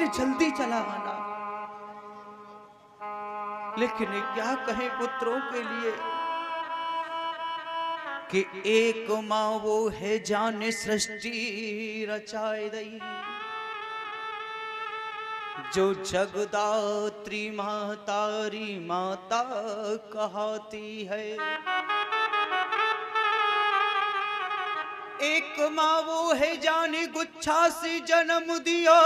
जल्दी चला आना। लेकिन क्या कहें पुत्रों के लिए कि एक माँ वो है जाने सृष्टि रचाए दई, जो जगदात्री मातारी माता कहती है। एक माँ वो है जाने गुच्छा से जन्म दिया,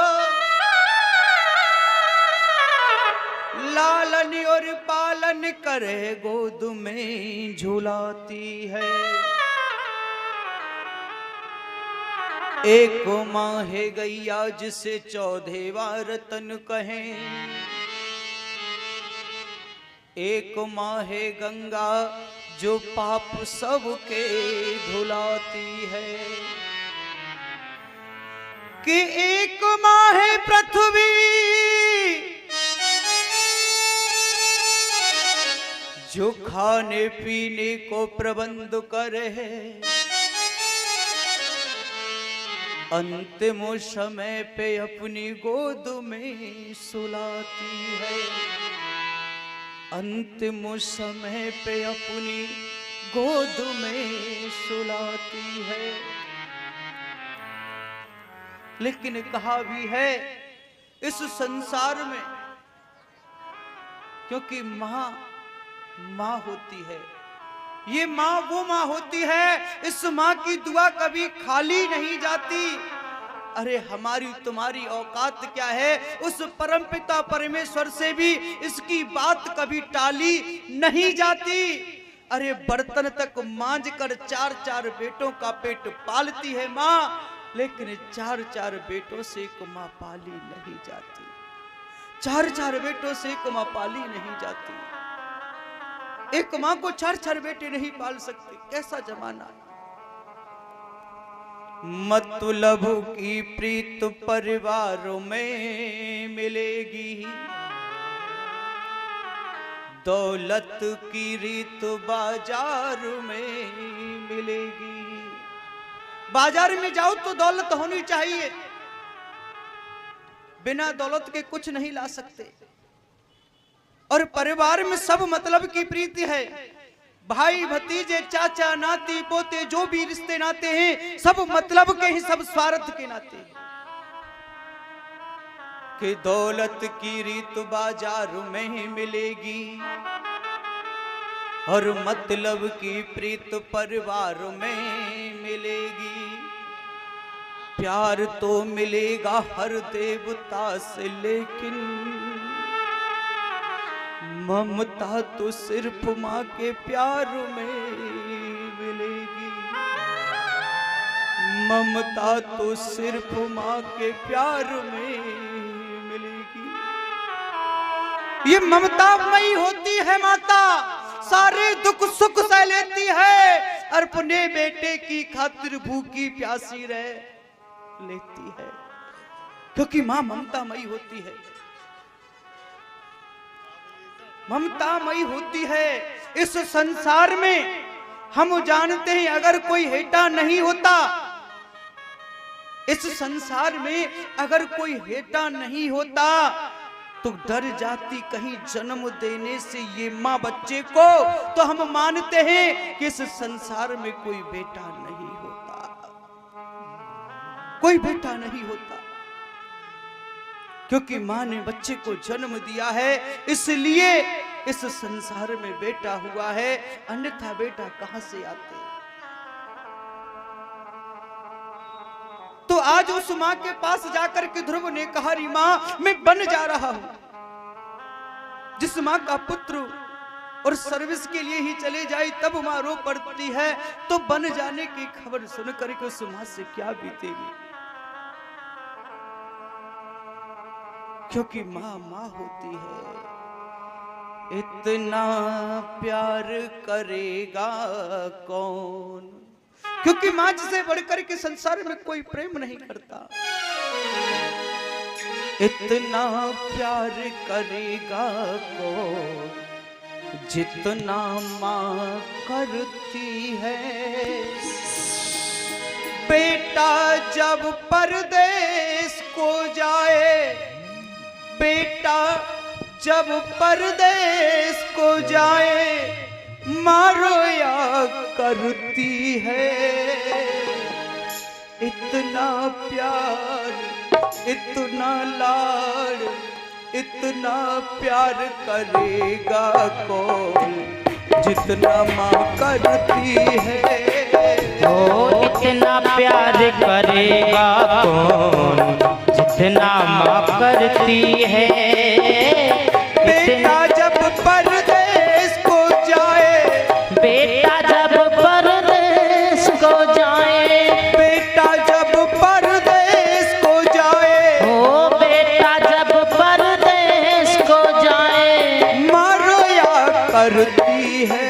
लालन और पालन करे गोद में झुलाती है। एक माँ है गैया जिसे चौधेवा रतन कहें, एक माँ है गंगा जो पाप सबके धुलाती है। कि एक माँ है पृथ्वी जो खाने पीने को प्रबंध करे, अंतिम समय पे अपनी गोद में सुलाती है। अंतिम समय पे अपनी गोद में सुलाती है। लेकिन कहा भी है इस संसार में, क्योंकि माँ माँ होती है, ये माँ वो माँ होती है, इस माँ की दुआ कभी खाली नहीं जाती। अरे हमारी तुम्हारी औकात क्या है, उस परमपिता परमेश्वर से भी इसकी बात कभी टाली नहीं जाती। अरे बर्तन तक मांझ कर 4-4 बेटों का पेट पालती है माँ, लेकिन 4-4 बेटों से एक माँ पाली नहीं जाती। 4-4 बेटों से एक माँ पाली नहीं जाती। एक माँ को 4-4 बेटे नहीं पाल सकते, कैसा जमाना है। मतलब की प्रीत परिवारों में मिलेगी, दौलत की रीत बाजार में मिलेगी। बाजार में जाओ तो दौलत होनी चाहिए, बिना दौलत के कुछ नहीं ला सकते। और परिवार में सब मतलब की प्रीति है, भाई भतीजे चाचा नाती पोते जो भी रिश्ते नाते हैं सब मतलब के ही, सब स्वार्थ के नाते हैं। कि दौलत की रीत बाजार में ही मिलेगी और मतलब की प्रीत परिवार में मिलेगी। प्यार तो मिलेगा हर देवता से, लेकिन ममता तो सिर्फ माँ के प्यार में मिलेगी। ममता तो सिर्फ माँ के प्यार में मिलेगी। ये ममतामयी होती है माता, सारे दुख सुख सह लेती है, अपने बेटे की खातिर भूखी प्यासी रह लेती है, क्योंकि माँ ममतामयी होती है। ममतामयी होती है। इस संसार में हम जानते हैं अगर कोई हेटा नहीं होता, इस संसार में अगर कोई हेटा नहीं होता तो डर जाती कहीं जन्म देने से ये माँ बच्चे को, तो हम मानते हैं कि इस संसार में कोई बेटा नहीं होता, कोई बेटा नहीं होता, क्योंकि माँ ने बच्चे को जन्म दिया है, इसलिए इस संसार में बेटा हुआ है, अन्यथा बेटा कहां से आते। तो आज उस माँ के पास जाकर के ध्रुव ने कहा, री माँ मैं बन जा रहा हूं। जिस माँ का पुत्र और सर्विस के लिए ही चले जाए तब माँ रो पड़ती है, तो बन जाने की खबर सुनकर के उस माँ से क्या बीतेगी, क्योंकि माँ माँ होती है। इतना प्यार करेगा कौन, क्योंकि माँ जिसे बढ़कर के संसार में कोई प्रेम नहीं करता। इतना प्यार करेगा कौन जितना माँ करती है। बेटा जब परदेश को जाए जब परदेश को जाए माँ रोया करती है। इतना प्यार इतना लाड़ इतना प्यार करेगा कौन जितना माँ करती है। ओ इतना प्यार करेगा कौन जितना माँ करती है। बेटा जब परदेश को जाए बेटा जब परदेश को जाए बेटा जब परदेश को जाए ओ बेटा जब परदेश को जाए माँ रोया करती है।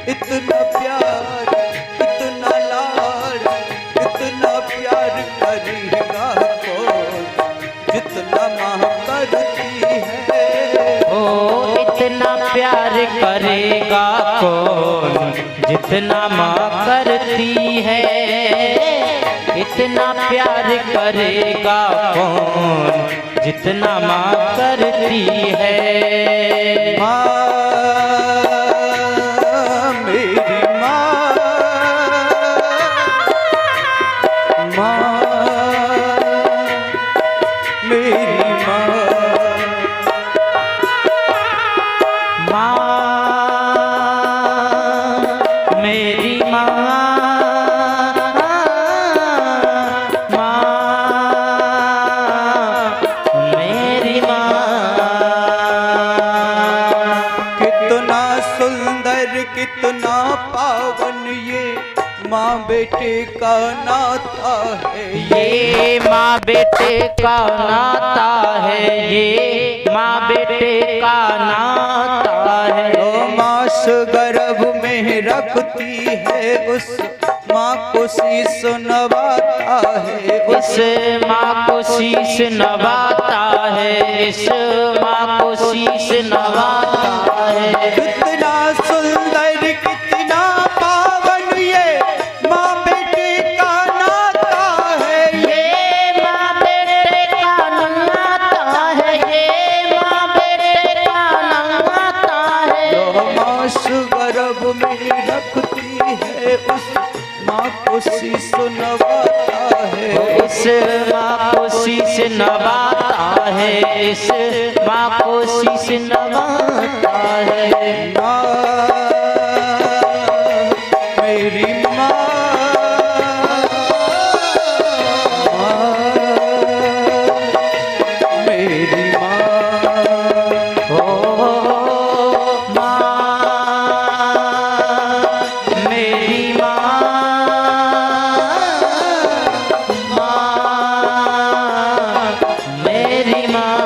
इतना प्यार इतना लाड़ इतना प्यार करेगा कौन जितना माँ करती है। ओ इतना प्यार करेगा कौन जितना माँ करती है। इतना प्यार करेगा कौन जितना माँ करती है। माँ मेरी माँ माँ मेरी माँ माँ मेरी माँ माँ मेरी माँ। कितना सुंदर कितना पावन ये माँ बेटे का नाता है। ये माँ बेटे का नाता है। ये माँ बेटे का नाता है। जो मास गर्भ में रखती है उस माँ को शीश नवाता है। इस माँ को शीश नवाता है। इस माँ को शीश नवाता है। कितना सुंदर कितना पावन ये माँ बेटे का नाता है। ये माँ बेटे का नाता है। ये माँ बेटे का नाता है। जो मास गर्भ में रखती है उस माँ को शीश नवाता है। इस माँ को शीश नवाता है। इस माँ को शीश नवाता है। माँ मेरी माँ मेरी माँ ओ माँ मेरी माँ माँ मेरी माँ।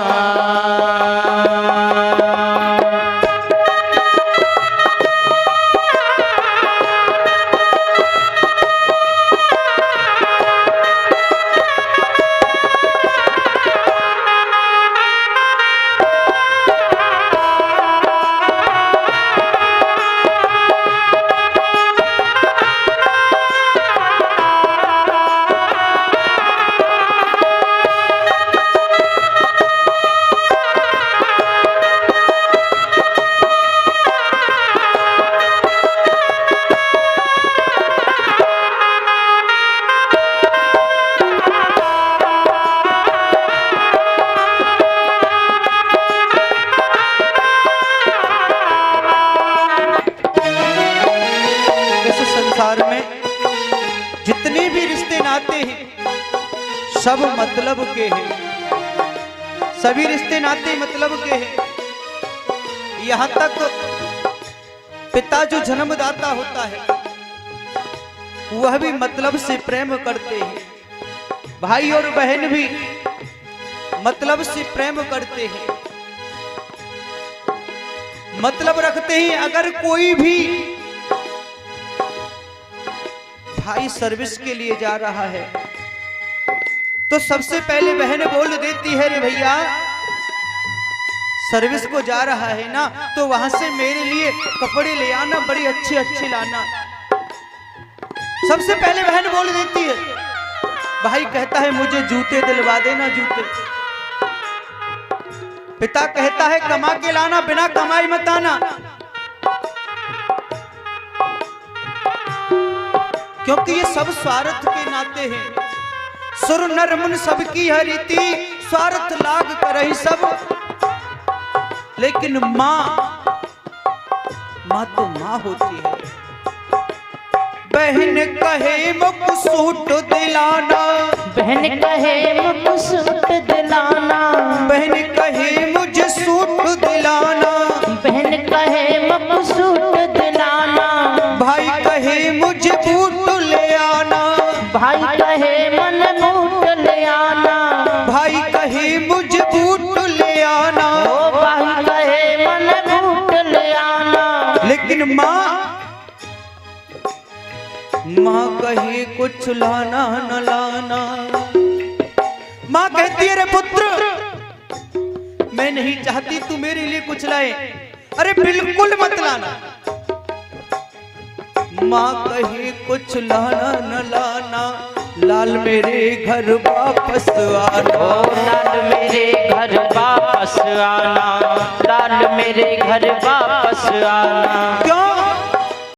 संसार में जितने भी रिश्ते नाते हैं सब मतलब के हैं। सभी रिश्ते नाते मतलब के हैं। यहाँ तक पिता जो जन्मदाता होता है वह भी मतलब से प्रेम करते हैं। भाई और बहन भी मतलब से प्रेम करते हैं, मतलब रखते हैं। अगर कोई भी भाई सर्विस के लिए जा रहा है तो सबसे पहले बहन बोल देती है, रे भैया सर्विस को जा रहा है ना तो वहां से मेरे लिए कपड़े ले आना, बड़े अच्छे अच्छे लाना। सबसे पहले बहन बोल देती है। भाई कहता है मुझे जूते दिलवा देना, जूते। पिता कहता है कमा के लाना, बिना कमाई मत आना, क्योंकि ये सब स्वार्थ के नाते हैं। सुर नर मुन सबकी है रीति, स्वार्थ लाग करहि सब। लेकिन माँ तो माँ होती है। बहन कहे मुख सूट दिलाना, बहन कहे मुझ सूट दिलाना, बहन कहे मुझे सूट दिलाना, बहन कहे मुझ सूट दिलाना, भाई कहे मुझे बूट ले आना, भाई कहे मन बूट ले आना, भाई कहे मुझे बूट ले आना। ओ भाई कहे मन बूट ले आना। लेकिन माँ कहे कुछ लाना न लाना। माँ कहती है रे पुत्र, मैं नहीं चाहती तू मेरे लिए कुछ लाए, अरे बिल्कुल मत लाना। माँ कहे कुछ लाना न लाना, लाल मेरे घर वापस आना। ओ लाल मेरे घर वापस आना, लाल मेरे घर वापस आना। क्यों